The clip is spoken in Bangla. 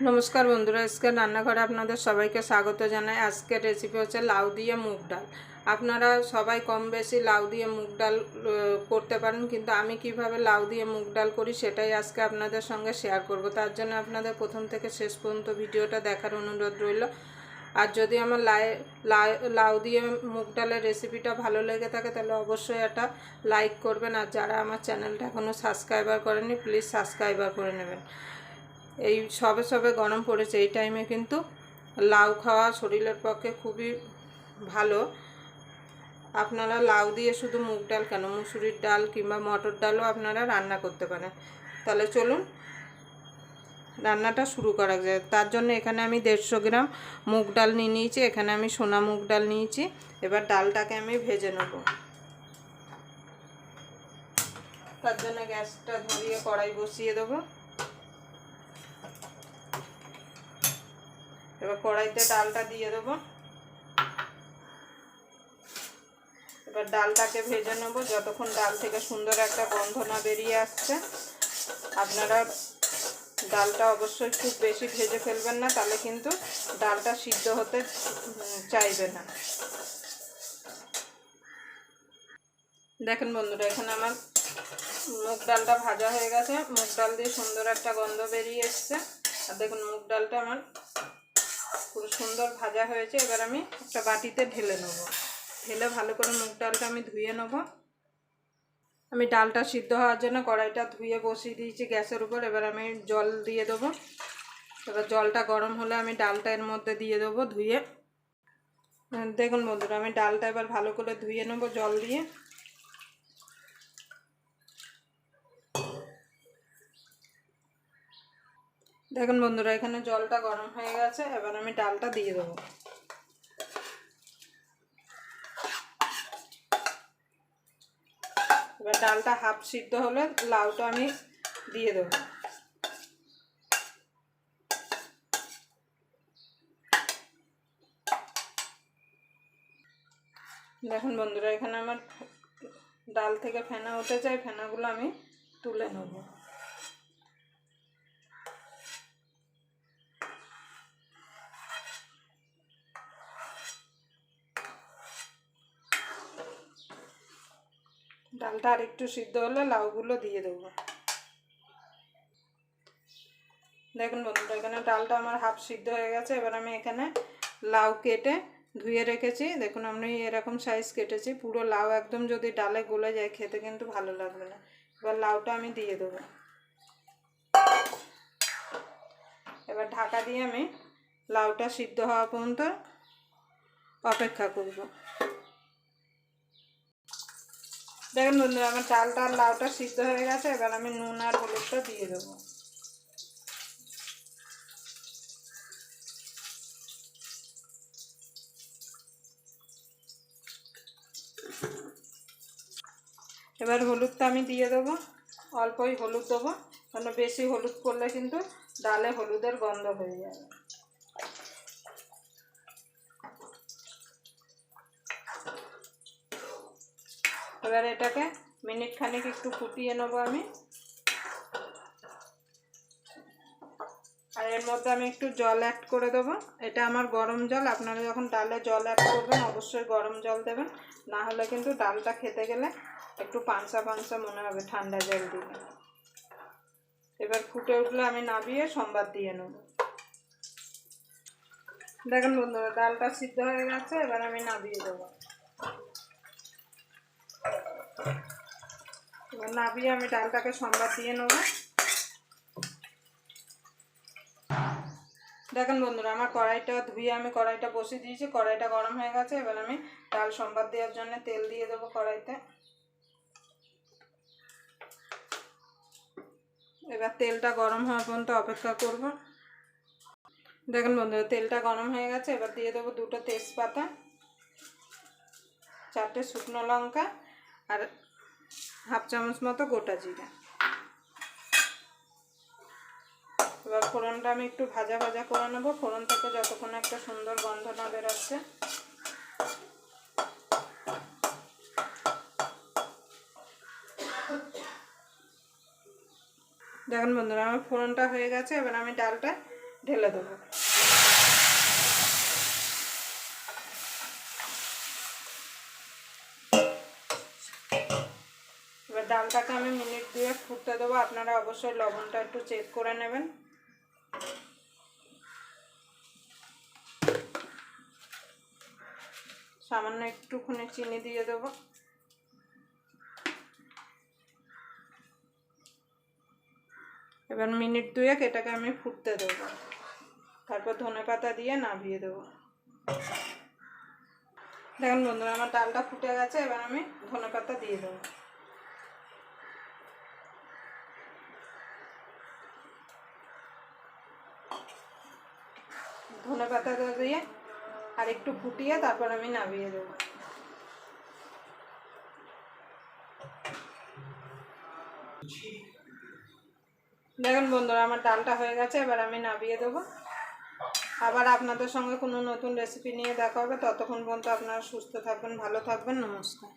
নমস্কার বন্ধুরা, আজকে রান্নাঘরে আপনাদের সবাইকে স্বাগত জানাই। আজকের রেসিপি হচ্ছে লাউ দিয়ে মুগ ডাল। আপনারা সবাই কম বেশি লাউ দিয়ে মুগ ডাল করতে পারেন, কিন্তু আমি কিভাবে লাউ দিয়ে মুগ ডাল করি সেটাই আজকে আপনাদের সঙ্গে শেয়ার করব। তার জন্য আপনাদের প্রথম থেকে শেষ পর্যন্ত ভিডিওটা দেখার অনুরোধ রইল। আর যদি আমার লাউ দিয়ে মুগ ডালের রেসিপিটা ভালো লেগে থাকে তাহলে অবশ্যই এটা লাইক করবেন। আর যারা আমার চ্যানেলটা এখনও সাবস্ক্রাইবার করেনি প্লিজ সাবস্ক্রাইবার করে নেবেন। এই সবে সবে গরম পড়েছে, এই টাইমে কিন্তু লাউ খাওয়া শরীরের পক্ষে খুবই ভালো। আপনারা লাউ দিয়ে শুধু মুগ ডাল কেন, মুসুরির ডাল কিংবা মটর ডালও আপনারা রান্না করতে পারেন। তাহলে চলুন রান্নাটা শুরু করা যায়। তার জন্য এখানে আমি 150 গ্রাম মুগ ডাল নিয়ে নিয়েছি। এখানে আমি সোনা মুগ ডাল নিয়েছি। এবার ডালটাকে আমি ভেজে নেব। তার জন্য গ্যাসটা ধরিয়ে কড়াই বসিয়ে দেবো। এবার কড়াইতে ডালটা দিয়ে দেবো। এবার ডালটাকে ভেজে নেব যতক্ষণ ডাল থেকে সুন্দর একটা গন্ধ না বেরিয়ে আসছে। আপনারা ডালটা অবশ্যই খুব বেশি ভেজে ফেলবেন না, তাহলে কিন্তু ডালটা সিদ্ধ হতে চাইবে না। দেখেন বন্ধুরা, এখানে আমার মুগ ডালটা ভাজা হয়ে গেছে। মুগ ডাল দিয়ে সুন্দর একটা গন্ধ বেরিয়ে এসছে। আর দেখুন মুগ ডালটা আমার পুরো সুন্দর ভাজা হয়েছে। এবার আমি একটা বাটিতে ঢেলে নেব। ঢেলে ভালো করে মুগ ডালটা আমি ধুয়ে নেব। আমি ডালটা সিদ্ধ হওয়ার জন্য কড়াইটা ধুয়ে বসিয়ে দিয়েছি গ্যাসের উপর। এবার আমি জল দিয়ে দেবো। এবার জলটা গরম হলে আমি ডালটা এর মধ্যে দিয়ে দেবো ধুয়ে। দেখুন বন্ধুরা, আমি ডালটা এবার ভালো করে ধুয়ে নেব জল দিয়ে। দেখুন বন্ধুরা, এখানে জলটা গরম হয়ে গেছে। এবার আমি ডালটা দিয়ে দেবো। এবার ডালটা হাফ সিদ্ধ হলে লাউটা আমি দিয়ে দেবো। দেখুন বন্ধুরা, এখানে আমার ডাল থেকে ফেনা উঠে যায়। ফেনাগুলো আমি তুলে নেব। ডালটা আর একটু সিদ্ধ হলে লাউগুলো দিয়ে দেবো। দেখুন বন্ধুরা, এখানে ডালটা আমার হাফ সিদ্ধ হয়ে গেছে। এবার আমি এখানে লাউ কেটে ধুয়ে রেখেছি। দেখুন আমি এরকম সাইজ কেটেছি। পুরো লাউ একদম যদি ডালে গলে যায় খেতে কিন্তু ভালো লাগবে না। এবার লাউটা আমি দিয়ে দেবো। এবার ঢাকা দিয়ে আমি লাউটা সিদ্ধ হওয়া পর্যন্ত অপেক্ষা করব। দেখুন বন্ধুরা, আমার ডালটা আর লাউটা সিদ্ধ হয়ে গেছে। এবার আমি নুন আর হলুদটা দিয়ে দেবো। এবার হলুদটা আমি দিয়ে দেবো। অল্পই হলুদ দেবো, কারণ বেশি হলুদ করলে কিন্তু ডালে হলুদের গন্ধ হয়ে যাবে। এবার এটাকে মিনিট খানেক একটু ফুটিয়ে নেবো আমি। আর এর মধ্যে আমি একটু জল অ্যাড করে দেবো। এটা আমার গরম জল। আপনারা যখন ডালে জল অ্যাড করবেন অবশ্যই গরম জল দেবেন, না হলে কিন্তু ডালটা খেতে গেলে একটু পানসা পানসা মনে হবে ঠান্ডা জল দিলে। এবার ফুটে উঠলে আমি নামিয়ে সম্বাদ দিয়ে নেব। দেখেন বন্ধুরা, ডালটা সিদ্ধ হয়ে গেছে। এবার আমি নামিয়ে দেবো। এবার নামিয়ে আমি ডালটাকে সম্বাদ দিয়ে নেব। দেখেন বন্ধুরা, আমার কড়াইটা ধুয়ে আমি কড়াইটা বসিয়ে দিয়েছি। কড়াইটা গরম হয়ে গেছে। এবার আমি ডাল সম্বাদ দেওয়ার জন্য তেল দিয়ে দেবো কড়াইতে। এবার তেলটা গরম হওয়া পর্যন্ত অপেক্ষা করব। দেখেন বন্ধুরা, তেলটা গরম হয়ে গেছে। এবার দিয়ে দেবো 2টো তেজপাতা, 4টে শুকনো লঙ্কা আর হাফ চামচ মতো গোটা জিরা। এবার ফোড়নটা আমি একটু ভাজা ভাজা করে নেবো। ফোড়ন থেকে যতক্ষণ একটা সুন্দর গন্ধ না বেরোচ্ছে। দেখুন বন্ধুরা, আমার ফোড়নটা হয়ে গেছে। এবার আমি ডালটা ঢেলে দেবো। এবার ডালটাকে আমি মিনিট 2 ফুটতে দেবো। আপনারা অবশ্যই লবণটা একটু চেক করে নেবেন। সামান্য একটুখানি চিনি দিয়ে দেবো। এবার মিনিট 2 এটাকে আমি ফুটতে দেবো। তারপর ধনেপাতা দিয়ে নামিয়ে দেবো। দেখুন বন্ধুরা, আমার ডালটা ফুটে গেছে। এবার আমি ধনেপাতা দিয়ে দেবো। ধনেপাতাটা দিয়ে আর একটু ফুটিয়ে তারপর আমি নামিয়ে দেবো। দেখুন বন্ধুরা, আমার ডালটা হয়ে গেছে। এবার আমি নামিয়ে দেবো। আবার আপনাদের সঙ্গে কোনো নতুন রেসিপি নিয়ে দেখা হবে। ততক্ষণ পর্যন্ত আপনারা সুস্থ থাকবেন, ভালো থাকবেন। নমস্কার।